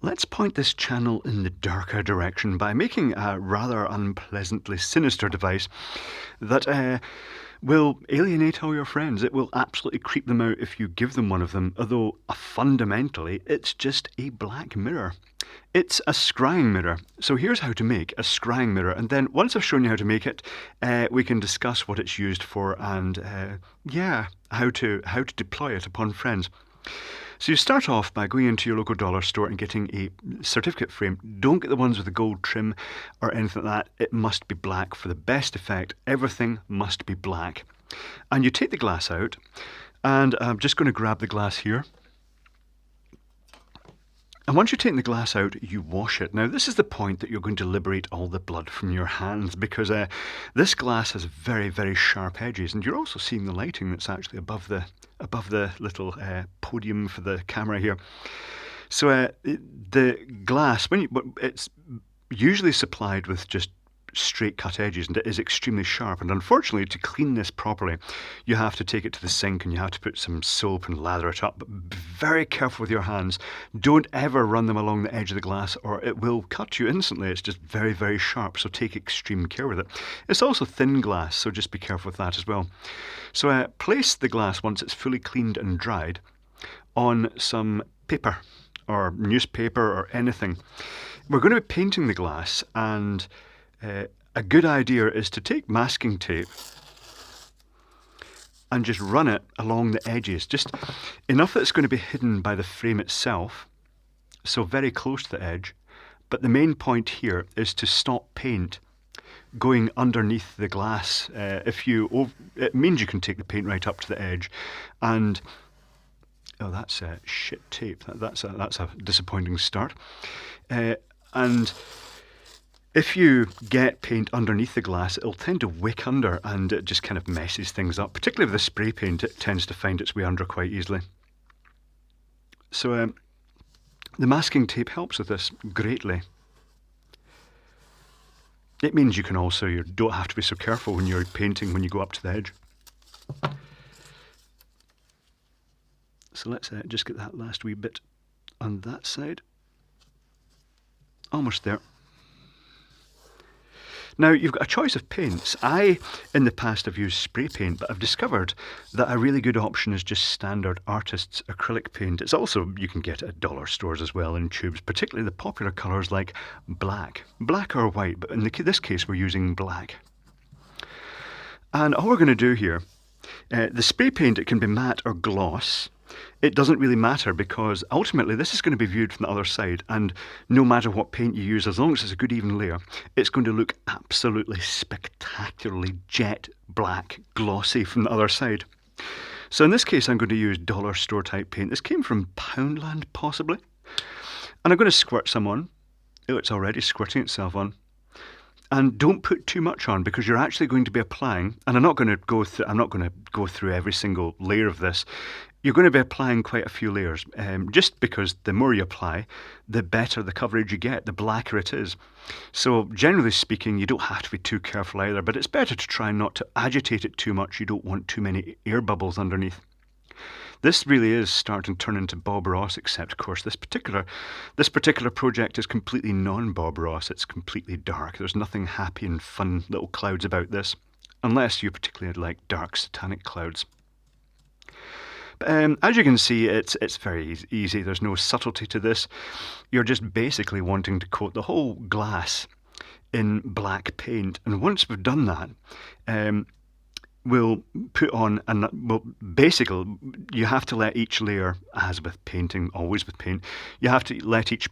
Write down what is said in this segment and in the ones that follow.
Let's point this channel in the darker direction by making a rather unpleasantly sinister device that will alienate all your friends. It will absolutely creep them out if you give them one of them, although fundamentally it's just a black mirror. It's a scrying mirror. So here's how to make a scrying mirror, and then once I've shown you how to make it, we can discuss what it's used for and how to deploy it upon friends. So you start off by going into your local dollar store and getting a certificate frame. Don't get the ones with the gold trim or anything like that. It must be black for the best effect. Everything must be black. And you take the glass out, and I'm just going to grab the glass here. And once you've taken the glass out, you wash it. Now, this is the point that you're going to liberate all the blood from your hands, because this glass has very, very sharp edges, and you're also seeing the lighting that's actually above the little podium for the camera here. So the glass, it's usually supplied with just straight cut edges, and it is extremely sharp, and unfortunately to clean this properly you have to take it to the sink and you have to put some soap and lather it up. But be very careful with your hands. Don't ever run them along the edge of the glass or it will cut you instantly. It's just very, very sharp, so take extreme care with it. It's also thin glass, so just be careful with that as well. So place the glass, once it's fully cleaned and dried, on some paper or newspaper or anything. We're going to be painting the glass, and a good idea is to take masking tape and just run it along the edges, just enough that it's going to be hidden by the frame itself, so very close to the edge. But the main point here is to stop paint going underneath the glass. It means you can take the paint right up to the edge, and oh, that's shit tape. That's a disappointing start. And if you get paint underneath the glass, it'll tend to wick under and it just kind of messes things up. Particularly with the spray paint, it tends to find its way under quite easily. So the masking tape helps with this greatly. It means you don't have to be so careful when you're painting when you go up to the edge. So let's just get that last wee bit on that side. Almost there. Now, you've got a choice of paints. In the past, have used spray paint, but I've discovered that a really good option is just standard artist's acrylic paint. It's also, you can get it at dollar stores as well in tubes, particularly the popular colours like black or white, but in this case, we're using black. And all we're going to do here, the spray paint, it can be matte or gloss. It doesn't really matter, because ultimately this is going to be viewed from the other side, and no matter what paint you use, as long as it's a good even layer, it's going to look absolutely spectacularly jet black, glossy from the other side. So in this case I'm going to use dollar store type paint. This came from Poundland possibly, and I'm going to squirt some on. Oh, it's already squirting itself on. And don't put too much on, because you're actually going to be applying, and I'm not going to go through every single layer of this. You're going to be applying quite a few layers, just because the more you apply, the better the coverage you get, the blacker it is. So generally speaking, you don't have to be too careful either, but it's better to try not to agitate it too much. You don't want too many air bubbles underneath. This really is starting to turn into Bob Ross, except of course this particular project is completely non-Bob Ross. It's completely dark. There's nothing happy and fun little clouds about this, unless you particularly like dark satanic clouds. But as you can see, it's very easy. There's no subtlety to this. You're just basically wanting to coat the whole glass in black paint, and once we've done that, we'll put on, basically you have to let each layer, as with painting, always with paint, you have to let each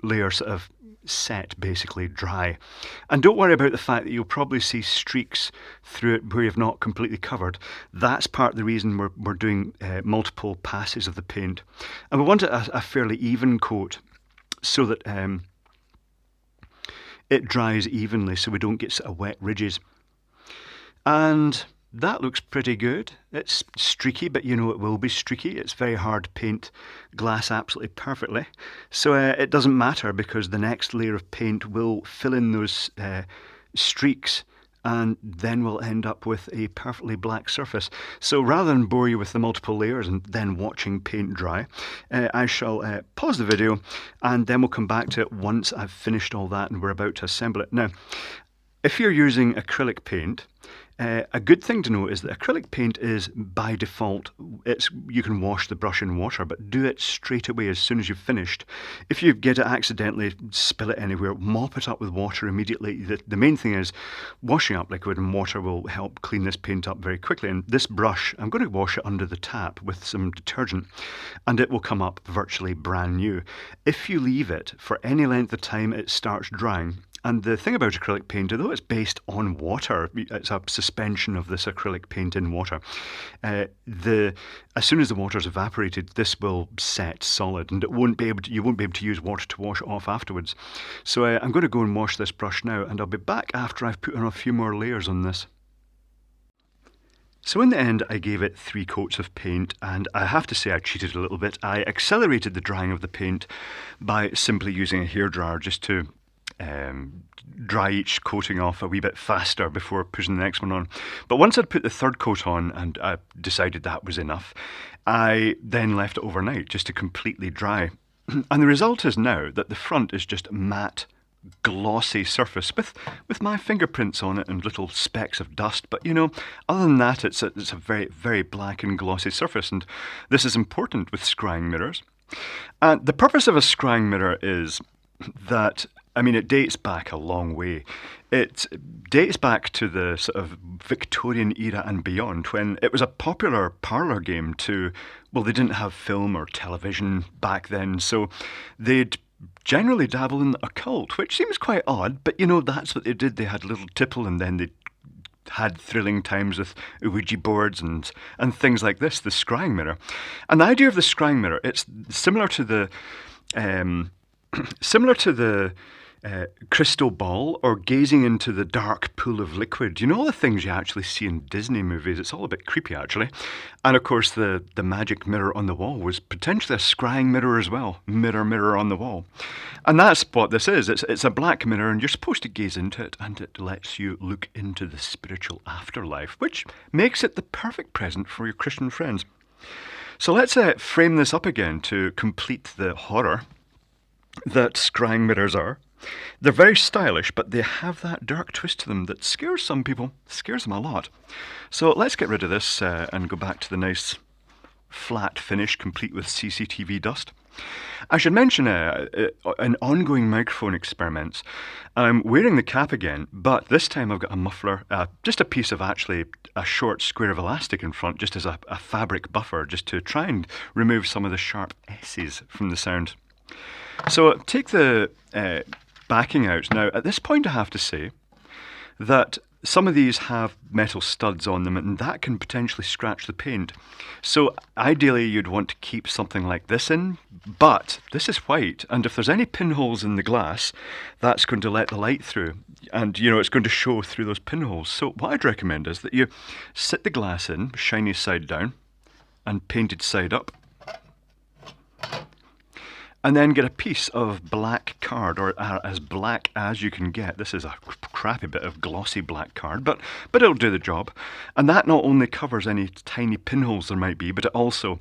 layer sort of set, basically dry. And don't worry about the fact that you'll probably see streaks through it where you've not completely covered. That's part of the reason we're doing multiple passes of the paint. And we want a fairly even coat, so that it dries evenly, so we don't get sort of wet ridges. And that looks pretty good. It's streaky, but you know it will be streaky. It's very hard to paint glass absolutely perfectly. So it doesn't matter, because the next layer of paint will fill in those streaks and then we'll end up with a perfectly black surface. So rather than bore you with the multiple layers and then watching paint dry, I shall pause the video and then we'll come back to it once I've finished all that and we're about to assemble it. Now, if you're using acrylic paint, a good thing to know is that acrylic paint is by default, you can wash the brush in water, but do it straight away as soon as you've finished. If you get it accidentally, spill it anywhere, mop it up with water immediately. The main thing is washing up liquid and water will help clean this paint up very quickly. And this brush, I'm going to wash it under the tap with some detergent and it will come up virtually brand new. If you leave it for any length of time, it starts drying. And the thing about acrylic paint, although it's based on water, it's a suspension of this acrylic paint in water. As soon as the water's evaporated, this will set solid, and you won't be able to use water to wash it off afterwards. So I'm going to go and wash this brush now, and I'll be back after I've put on a few more layers on this. So in the end, I gave it 3 coats of paint, and I have to say I cheated a little bit. I accelerated the drying of the paint by simply using a hairdryer just to dry each coating off a wee bit faster before pushing the next one on. But once I'd put the 3rd coat on and I decided that was enough, I then left it overnight just to completely dry. And the result is now that the front is just matte, glossy surface with my fingerprints on it and little specks of dust. But you know, other than that, it's a very, very black and glossy surface. And this is important with scrying mirrors. And the purpose of a scrying mirror is that, I mean, it dates back a long way. It dates back to the sort of Victorian era and beyond, when it was a popular parlour game well, they didn't have film or television back then, so they'd generally dabble in the occult, which seems quite odd, but you know, that's what they did. They had a little tipple and then they had thrilling times with Ouija boards and things like this, the scrying mirror. And the idea of the scrying mirror, it's similar to the crystal ball or gazing into the dark pool of liquid. You know, all the things you actually see in Disney movies. It's all a bit creepy, actually. And of course, the magic mirror on the wall was potentially a scrying mirror as well. Mirror, mirror on the wall. And that's what this is. It's a black mirror and you're supposed to gaze into it and it lets you look into the spiritual afterlife, which makes it the perfect present for your Christian friends. So let's frame this up again to complete the horror that scrying mirrors are. They're very stylish, but they have that dark twist to them that scares some people, scares them a lot. So let's get rid of this and go back to the nice flat finish, complete with CCTV dust. I should mention an ongoing microphone experiments. I'm wearing the cap again, but this time I've got a muffler, just a piece of actually a short square of elastic in front, just as a fabric buffer, just to try and remove some of the sharp S's from the sound. So take the backing out. Now, at this point, I have to say that some of these have metal studs on them, and that can potentially scratch the paint. So ideally, you'd want to keep something like this in, but this is white, and if there's any pinholes in the glass, that's going to let the light through, and you know, it's going to show through those pinholes. So what I'd recommend is that you sit the glass in, shiny side down, and painted side up, and then get a piece of black card, or as black as you can get. This is a crappy bit of glossy black card, but it'll do the job. And that not only covers any tiny pinholes there might be, but it also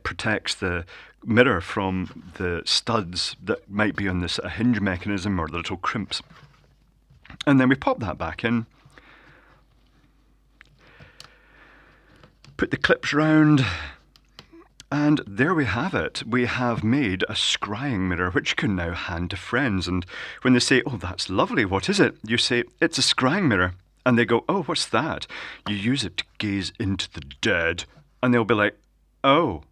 protects the mirror from the studs that might be on this hinge mechanism or the little crimps. And then we pop that back in, put the clips round, and there we have it. We have made a scrying mirror which you can now hand to friends. And when they say, "Oh, that's lovely, what is it?" you say, "It's a scrying mirror." And they go, "Oh, what's that?" You use it to gaze into the dead. And they'll be like, "Oh."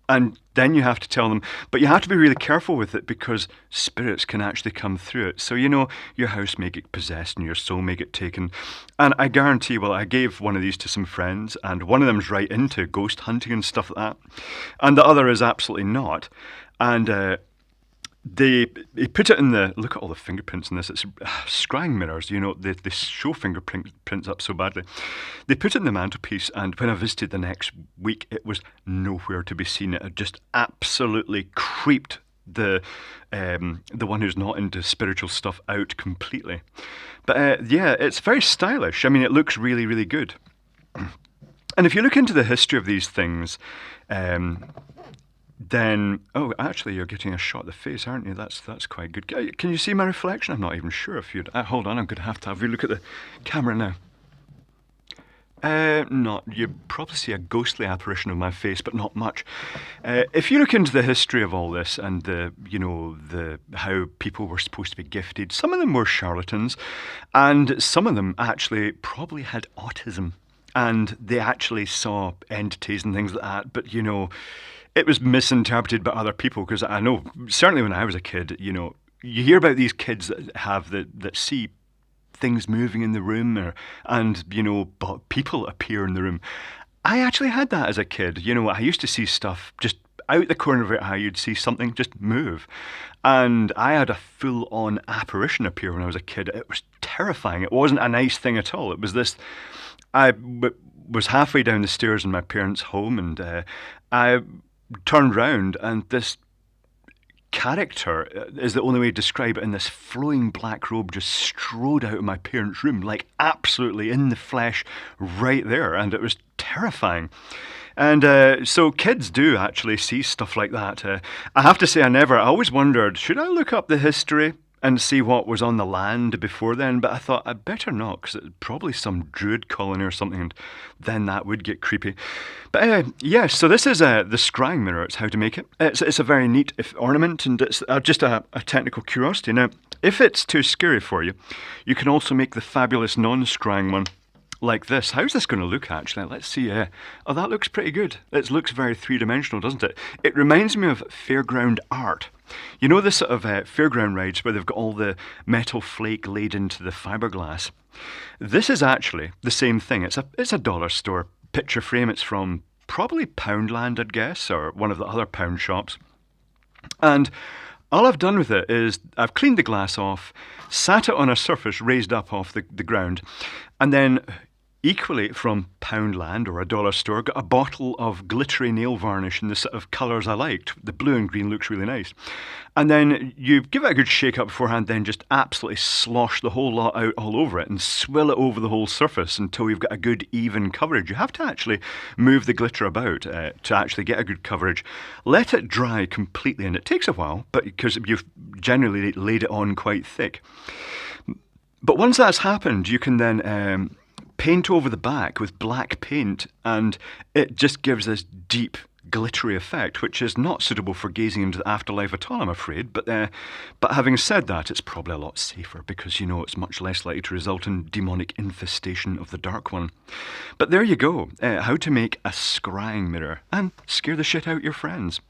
And then you have to tell them, but you have to be really careful with it because spirits can actually come through it. So, you know, your house may get possessed and your soul may get taken. And I guarantee, well, I gave one of these to some friends and one of them's right into ghost hunting and stuff like that. And the other is absolutely not. And they put it in the, look at all the fingerprints in this, it's scrying mirrors, you know, they show fingerprints up so badly. They put it in the mantelpiece, and when I visited the next week, it was nowhere to be seen. It had just absolutely creeped the one who's not into spiritual stuff out completely. But yeah, it's very stylish. I mean, it looks really, really good. And if you look into the history of these things, then, oh, actually, you're getting a shot of the face, aren't you? That's quite good. Can you see my reflection? I'm not even sure if you'd... hold on, I'm going to have you look at the camera now. Not. You probably see a ghostly apparition of my face, but not much. If you look into the history of all this and how people were supposed to be gifted, some of them were charlatans, and some of them actually probably had autism, and they actually saw entities and things like that. But it was misinterpreted by other people, because I know certainly when I was a kid, you hear about these kids that see things moving in the room, and people appear in the room. I actually had that as a kid. I used to see stuff just out the corner of your eye. You'd see something just move, and I had a full-on apparition appear when I was a kid. It was terrifying. It wasn't a nice thing at all. It was this. I was halfway down the stairs in my parents' home, and I turned round, and this character is the only way to describe it, in this flowing black robe just strode out of my parents' room, like absolutely in the flesh right there, and it was terrifying. And so kids do actually see stuff like that. I have to say, I always wondered, should I look up the history and see what was on the land before then? But I thought I'd better not, because it's probably some druid colony or something, and then that would get creepy. But yes, so this is the Scrying mirror. It's how to make it. It's a very neat ornament, and it's just a technical curiosity. Now, if it's too scary for you, you can also make the fabulous non-scrying one like this. How's this going to look, actually? Let's see. Oh, that looks pretty good. It looks very three-dimensional, doesn't it? It reminds me of fairground art. You know the sort of fairground rides where they've got all the metal flake laid into the fiberglass? This is actually the same thing. It's a dollar store picture frame. It's from probably Poundland, I'd guess, or one of the other pound shops. And all I've done with it is I've cleaned the glass off, sat it on a surface raised up off the ground, and then equally from Poundland or a dollar store, got a bottle of glittery nail varnish in the sort of colours I liked. The blue and green looks really nice. And then you give it a good shake up beforehand, then just absolutely slosh the whole lot out all over it and swill it over the whole surface until you've got a good even coverage. You have to actually move the glitter about to actually get a good coverage. Let it dry completely, and it takes a while, but because you've generally laid it on quite thick. But once that's happened, you can then paint over the back with black paint, and it just gives this deep glittery effect, which is not suitable for gazing into the afterlife at all, I'm afraid. But having said that, it's probably a lot safer, because it's much less likely to result in demonic infestation of the dark one. But there you go, how to make a scrying mirror and scare the shit out your friends.